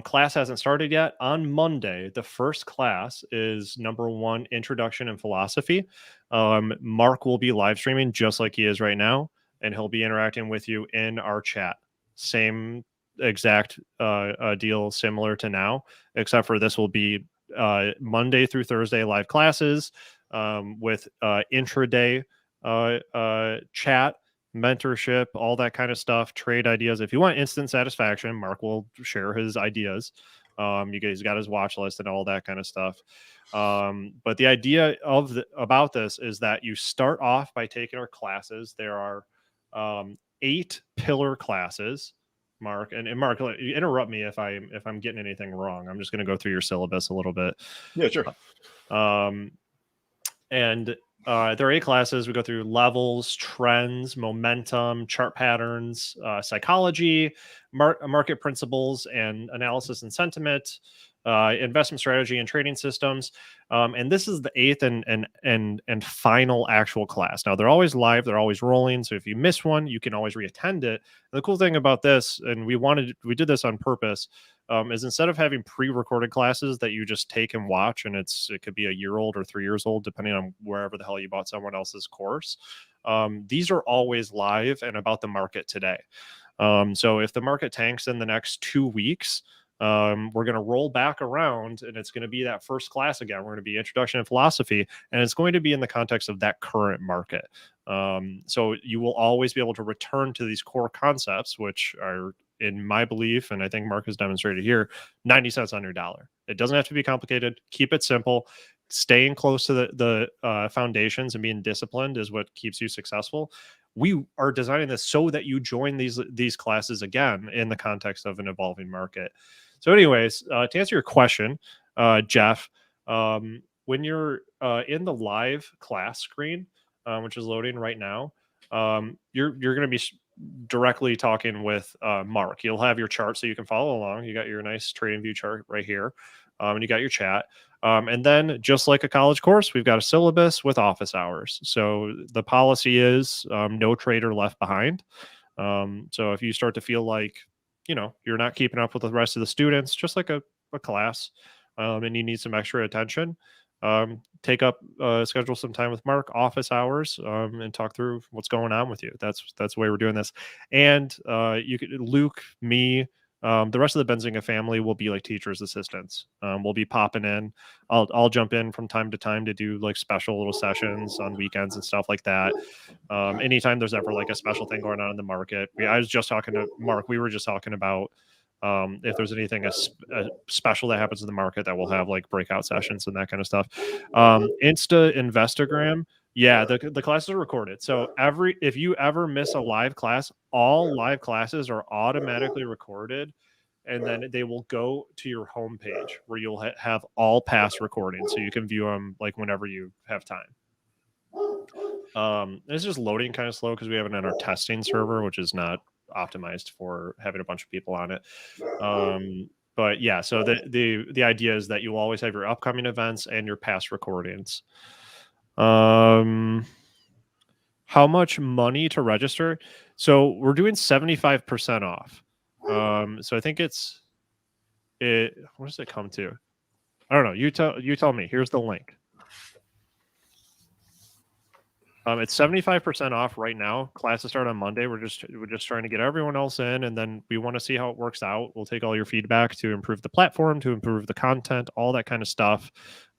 Class hasn't started yet. On Monday, the first class is number 1, Introduction and Philosophy. Mark will be live streaming just like he is right now, and he'll be interacting with you in our chat. Same exact deal, similar to now, except for this will be Monday through Thursday live classes with intraday chat, mentorship, all that kind of stuff, trade ideas. If you want instant satisfaction, Mark will share his ideas. You guys got his watch list and all that kind of stuff. But the idea about this is that you start off by taking our classes. There are 8 pillar classes. Mark, and Mark, interrupt me if I'm getting anything wrong. I'm just going to go through your syllabus a little bit. Yeah, sure. And there are 8 classes. We go through levels, trends, momentum, chart patterns, psychology, market principles and analysis and sentiment, investment strategy and trading systems. And this is the 8th and final actual class. Now they're always live, they're always rolling. So if you miss one, you can always reattend it. And the cool thing about this, and we did this on purpose, is instead of having pre-recorded classes that you just take and watch, and it could be a year old or 3 years old, depending on wherever the hell you bought someone else's course. These are always live and about the market today. So if the market tanks in the next 2 weeks, we're going to roll back around, and it's going to be that first class again. We're going to be introduction and philosophy, and it's going to be in the context of that current market. So you will always be able to return to these core concepts, which are, in my belief, and I think Mark has demonstrated here, 90 cents on your dollar. It doesn't have to be complicated. Keep it simple. Staying close to the foundations and being disciplined is what keeps you successful. We are designing this so that you join these classes again in the context of an evolving market. So anyways, to answer your question, Jeff, when you're in the live class screen, which is loading right now, you're going to be directly talking with Mark. You'll have your chart so you can follow along. You got your nice trading view chart right here, and you got your chat. And then just like a college course, we've got a syllabus with office hours. So the policy is no trader left behind. So if you start to feel like, you're not keeping up with the rest of the students, just like a class, and you need some extra attention, schedule some time with Mark, office hours, and talk through what's going on with you. That's the way we're doing this. And Luke, me, the rest of the Benzinga family will be like teachers' assistants. We'll be popping in. I'll jump in from time to time to do like special little sessions on weekends and stuff like that. Anytime there's ever like a special thing going on in the market. I was just talking to Mark. We were just talking about if there's anything special that happens in the market, that we'll have like breakout sessions and that kind of stuff. Instagram. Yeah, the classes are recorded. So if you ever miss a live class, all live classes are automatically recorded, and then they will go to your homepage where you'll have all past recordings, so you can view them like whenever you have time. It's just loading kind of slow because we have it on our testing server, which is not optimized for having a bunch of people on it. But yeah, so the idea is that you will always have your upcoming events and your past recordings. How much money to register? So we're doing 75% off. So I think what does it come to? I don't know. You tell me. Here's the link. It's 75% off right now. Classes start on Monday. We're just trying to get everyone else in, and then we want to see how it works out. We'll take all your feedback to improve the platform, to improve the content, all that kind of stuff.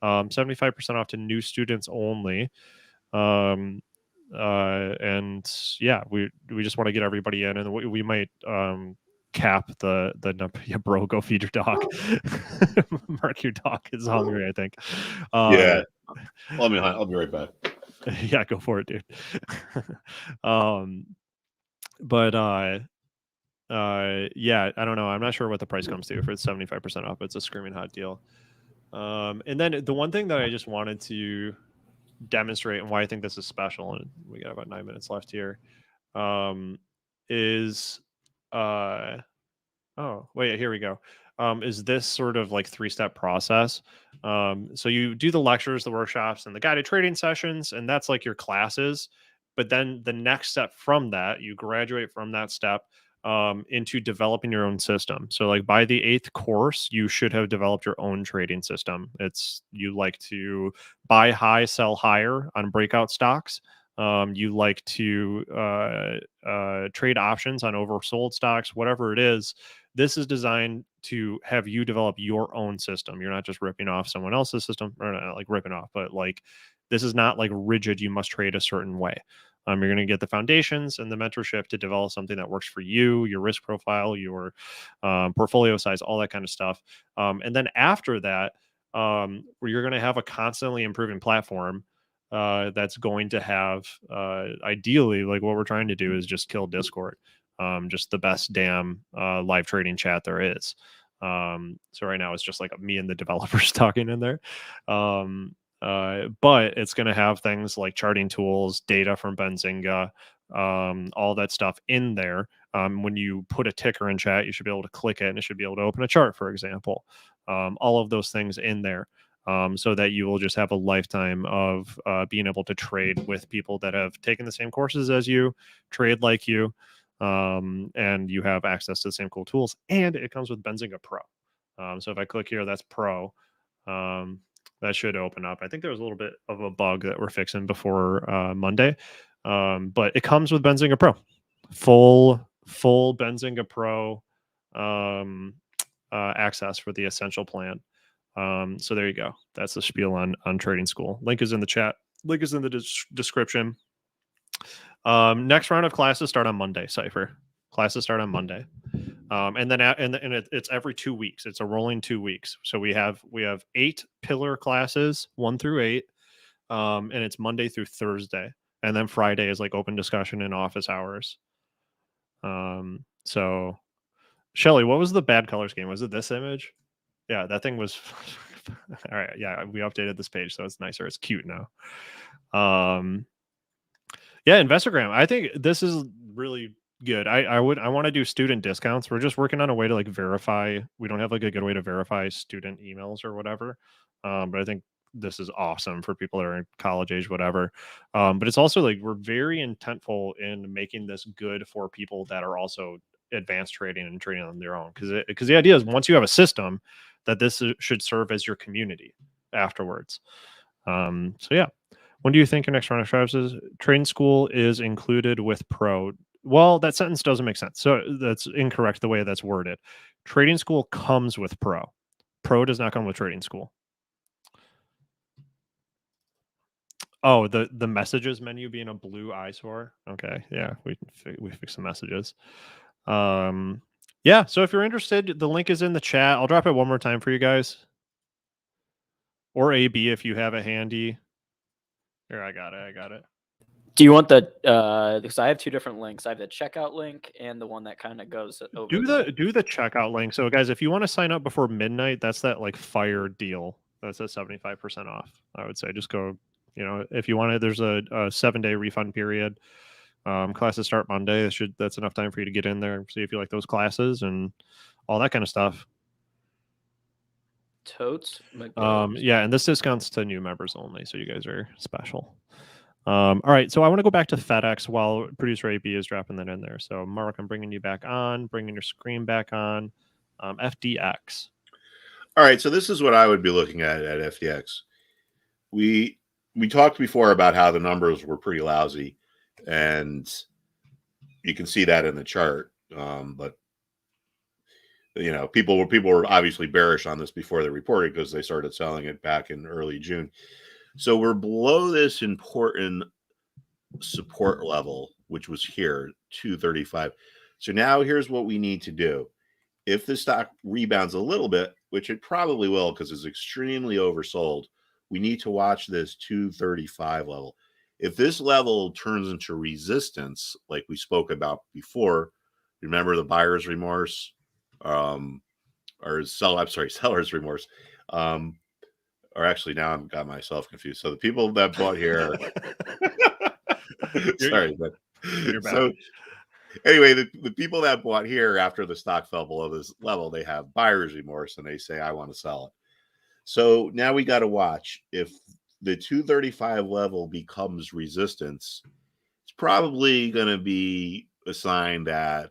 75% off to new students only. And yeah, we just want to get everybody in, and we might cap the number. Yeah, bro, go feed your dog. Mark, your dog is hungry, I think. Yeah. I'll be right back. Yeah, go for it, dude. Yeah, I don't know. I'm not sure what the price comes to for 75% off. It's a screaming hot deal. And then the one thing that I just wanted to demonstrate and why I think this is special, and we got about 9 minutes left here, is oh wait, here we go. Is this sort of like 3-step process. So you do the lectures, the workshops, and the guided trading sessions, and that's like your classes. But then the next step from that, you graduate from that step into developing your own system. So like by the 8th course, you should have developed your own trading system. You like to buy high, sell higher on breakout stocks. You like to trade options on oversold stocks, whatever it is. This is designed to have you develop your own system. You're not just ripping off someone else's system, or not like ripping off, but like this is not like rigid. You must trade a certain way. You're going to get the foundations and the mentorship to develop something that works for you, your risk profile, your portfolio size, all that kind of stuff. And then after that, you're going to have a constantly improving platform that's going to have ideally, like what we're trying to do is just kill Discord. Just the best damn live trading chat there is. So right now it's just like me and the developers talking in there. But it's going to have things like charting tools, data from Benzinga, all that stuff in there. When you put a ticker in chat, you should be able to click it and it should be able to open a chart, for example. All of those things in there. So that you will just have a lifetime of being able to trade with people that have taken the same courses as you, trade like you, and you have access to the same cool tools. And it comes with Benzinga Pro. So if I click here, that's Pro. That should open up. I think there was a little bit of a bug that we're fixing before Monday, but it comes with Benzinga Pro, full Benzinga Pro access for the essential plan. So there you go. That's the spiel on Trading School. Link is in the chat. Link is in the description. Next round of classes start on Monday. Cypher classes start on Monday, and then it's every 2 weeks. It's a rolling 2 weeks. So we have 8 pillar classes, 1 through 8, and it's Monday through Thursday, and then Friday is like open discussion and office hours. So Shelly, what was the bad colors game? Was it this image? Yeah, that thing was all right. Yeah, we updated this page, so it's nicer. It's cute now. Yeah, Investogram. I think this is really good. I want to do student discounts. We're just working on a way to like verify. We don't have like a good way to verify student emails or whatever. But I think this is awesome for people that are in college age, whatever. But it's also like we're very intentful in making this good for people that are also advanced trading and trading on their own. Because the idea is once you have a system, that this should serve as your community afterwards. So yeah. When do you think your next round of strategies is? Trading School is included with Pro. Well, that sentence doesn't make sense. So that's incorrect the way that's worded. Trading School comes with Pro. Pro does not come with Trading School. Oh, the messages menu being a blue eyesore. Okay, yeah, we fix the messages. Yeah, so if you're interested, the link is in the chat. I'll drop it one more time for you guys. Or AB if you have it handy. Here, I got it. Do you want the because I have 2 different links. I have the checkout link and the one that kind of goes over. Do the checkout link. So guys, if you want to sign up before midnight, that's that like fire deal. That's a 75% off. I would say just go, if you want it, there's a 7-day refund period. Classes start Monday. That's enough time for you to get in there and see if you like those classes and all that kind of stuff. Totes. Yeah, and this discount's to new members only, so you guys are special. All right, so I want to go back to FedEx while producer AB is dropping that in there. So Mark, I'm bringing you back on, bringing your screen back on. FDX. All right, so this is what I would be looking at FDX. We talked before about how the numbers were pretty lousy, and you can see that in the chart. But people were obviously bearish on this before they reported because they started selling it back in early June. So we're below this important support level, which was here, 235. So now here's what we need to do. If the stock rebounds a little bit, which it probably will because it's extremely oversold, we need to watch this 235 level. If this level turns into resistance, like we spoke about before, remember the buyer's remorse, seller's remorse. Or actually, now I've got myself confused. So the people that bought here, sorry, but so anyway, the people that bought here after the stock fell below this level, they have buyer's remorse and they say, I want to sell it. So now we got to watch if the 235 level becomes resistance. It's probably going to be a sign that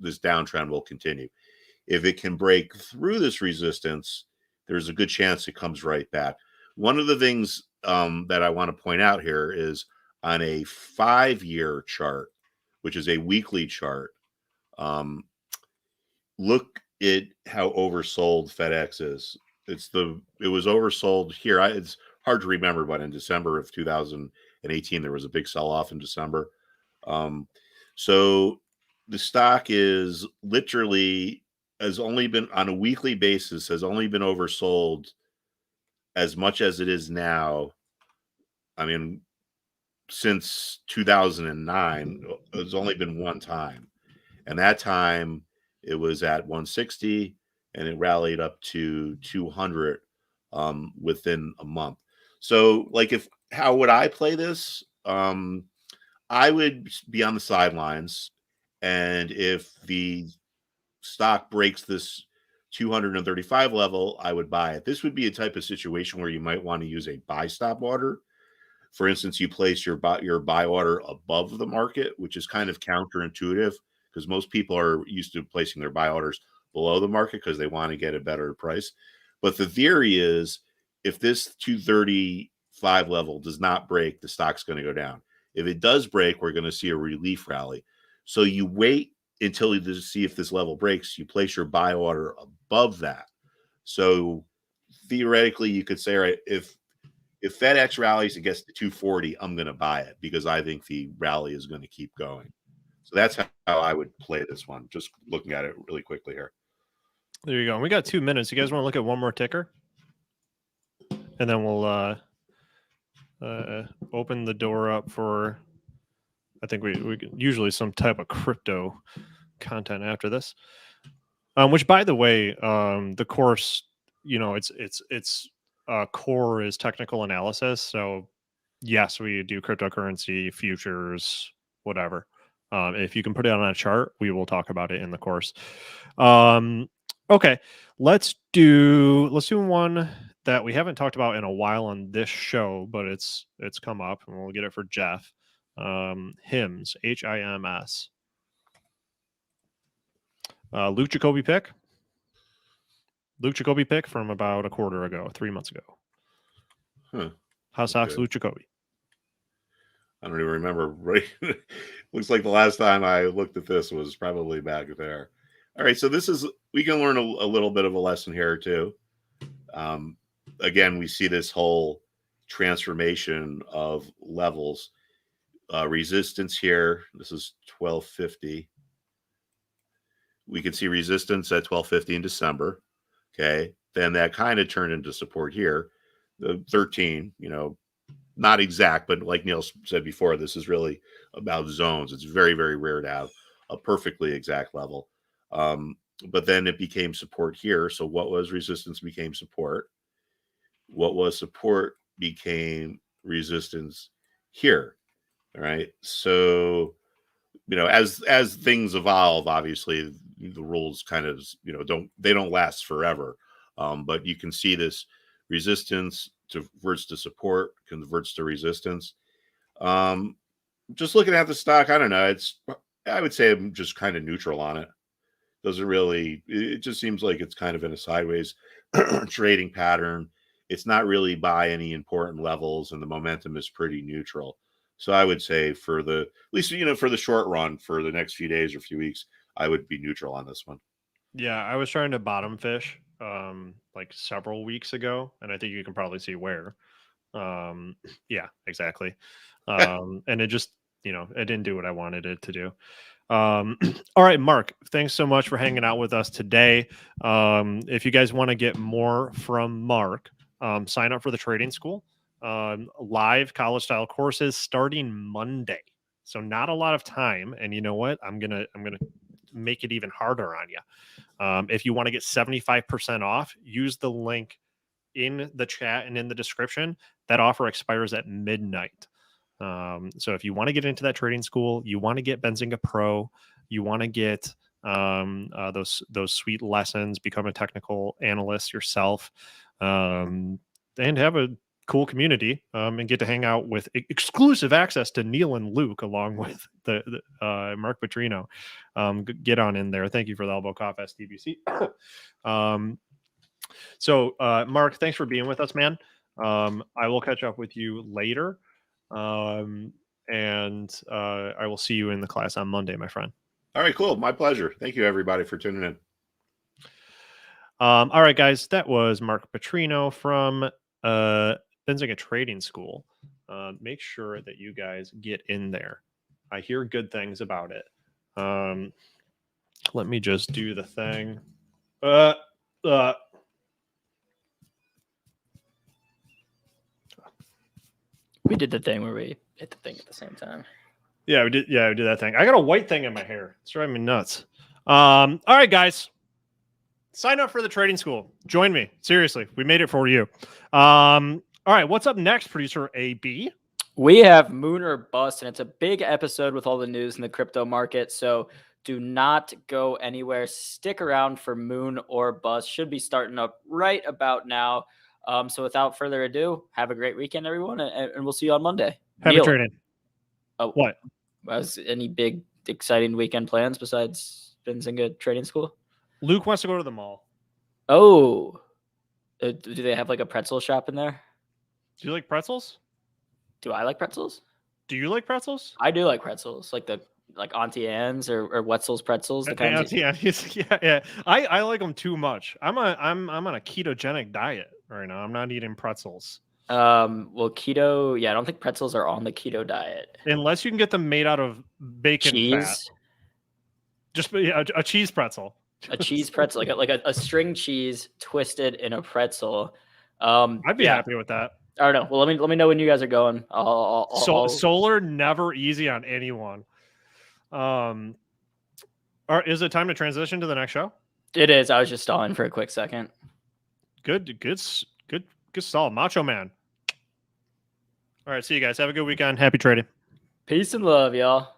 this downtrend will continue. If it can break through this resistance, there's a good chance it comes right back. One of the things that I want to point out here is on a 5-year chart, which is a weekly chart, look at how oversold FedEx is. It was oversold here. It's hard to remember, but in December of 2018, there was a big sell-off in December. So the stock is literally has only been on a weekly basis, has only been oversold as much as it is now. I mean, since 2009, it's only been one time. And that time it was at 160 and it rallied up to 200 within a month. So like how would I play this? I would be on the sidelines And if the stock breaks this 235 level, I would buy it. This would be a type of situation where you might want to use a buy stop order. For instance, you place your buy order above the market, which is kind of counterintuitive because most people are used to placing their buy orders below the market because they want to get a better price. But the theory is if this 235 level does not break, the stock's going to go down. If it does break, we're going to see a relief rally. So you wait until you see if this level breaks, you place your buy order above that. So theoretically, you could say, all right, if FedEx rallies and gets to 240, I'm going to buy it because I think the rally is going to keep going. So that's how I would play this one, just looking at it really quickly here. There you go. We got 2 minutes. You guys want to look at one more ticker? And then we'll open the door up for, I think we usually some type of crypto content after this. Which, by the way, the course, its core is technical analysis. So, yes, we do cryptocurrency, futures, whatever. If you can put it on a chart, we will talk about it in the course. Okay, let's do one that we haven't talked about in a while on this show, but it's come up, and we'll get it for Jeff. HIMS, HIMS. Luke Jacoby pick. Luke Jacoby pick from about a quarter ago, 3 months ago. Huh. How's stocks Okay. Luke Jacoby? I don't even remember. Right? Looks like the last time I looked at this was probably back there. All right, so we can learn a little bit of a lesson here too. Again, we see this whole transformation of levels. Resistance here. This is 1250. We can see resistance at 1250 in December. Okay, then that kind of turned into support here. The 13, not exact, but like Neal said before, this is really about zones. It's very, very rare to have a perfectly exact level. But then it became support here. So what was resistance became support. What was support became resistance here. All right. So, as things evolve, obviously the rules kind of, don't last forever. But you can see this resistance converts to support, converts to resistance. Just looking at the stock, I don't know. I would say I'm just kind of neutral on it. It just seems like it's kind of in a sideways trading pattern. It's not really by any important levels, and the momentum is pretty neutral. So I would say for the short run, for the next few days or few weeks, I would be neutral on this one. Yeah, I was trying to bottom fish like several weeks ago, and I think you can probably see where. Yeah, exactly. And it just, it didn't do what I wanted it to do. All right, Mark, thanks so much for hanging out with us today. If you guys want to get more from Mark, sign up for the trading school. Live college style courses starting Monday. So not a lot of time. And you know what? I'm gonna make it even harder on you. If you want to get 75% off, use the link in the chat and in the description. That offer expires at midnight. So if you want to get into that trading school, you want to get Benzinga Pro, you want to get those sweet lessons, become a technical analyst yourself, and have a cool community, and get to hang out with exclusive access to Neal and Luke along with the Mark Putrino. Get on in there. Thank you for the elbow cough, STBC. So Mark, thanks for being with us, man. I will catch up with you later. And I will see you in the class on Monday, my friend. All right, cool. My pleasure. Thank you, everybody, for tuning in. All right, guys, that was Mark Putrino from Benzinga Trading School. Make sure that you guys get in there. I hear good things about it. Let me just do the thing. We did the thing where we hit the thing at the same time. Yeah, we did. Yeah, we did that thing. I got a white thing in my hair. It's driving me nuts. All right, guys, sign up for the trading school. Join me. Seriously, we made it for you. All right, what's up next, producer AB? We have Moon or Bust, and it's a big episode with all the news in the crypto market. So Do not go anywhere. Stick around for Moon or Bust. Should be starting up right about now. So without further ado, have a great weekend, everyone, and we'll see you on Monday. Happy Neal, trading. Oh, What? was any big exciting weekend plans besides Benzinga Trading School? Luke wants to go to the mall. Oh, do they have like a pretzel shop in there? Do you like pretzels? Do I like pretzels? Do you like pretzels? I do like pretzels, like Auntie Anne's or Wetzel's pretzels. The kinds Yeah. I like them too much. I'm on a ketogenic diet right now. I'm not eating pretzels. Well, keto. Yeah, I don't think pretzels are on the keto diet. Unless you can get them made out of bacon fat. Cheese. Just a cheese pretzel. A cheese pretzel, like a string cheese twisted in a pretzel. I'd be yeah. happy with that. I don't know. Well, let me know when you guys are going. Solar never easy on anyone. Is it time to transition to the next show? It is. I was just stalling for a quick second. Good stall, Macho Man. All right, see you guys. Have a good weekend. Happy trading. Peace and love, y'all.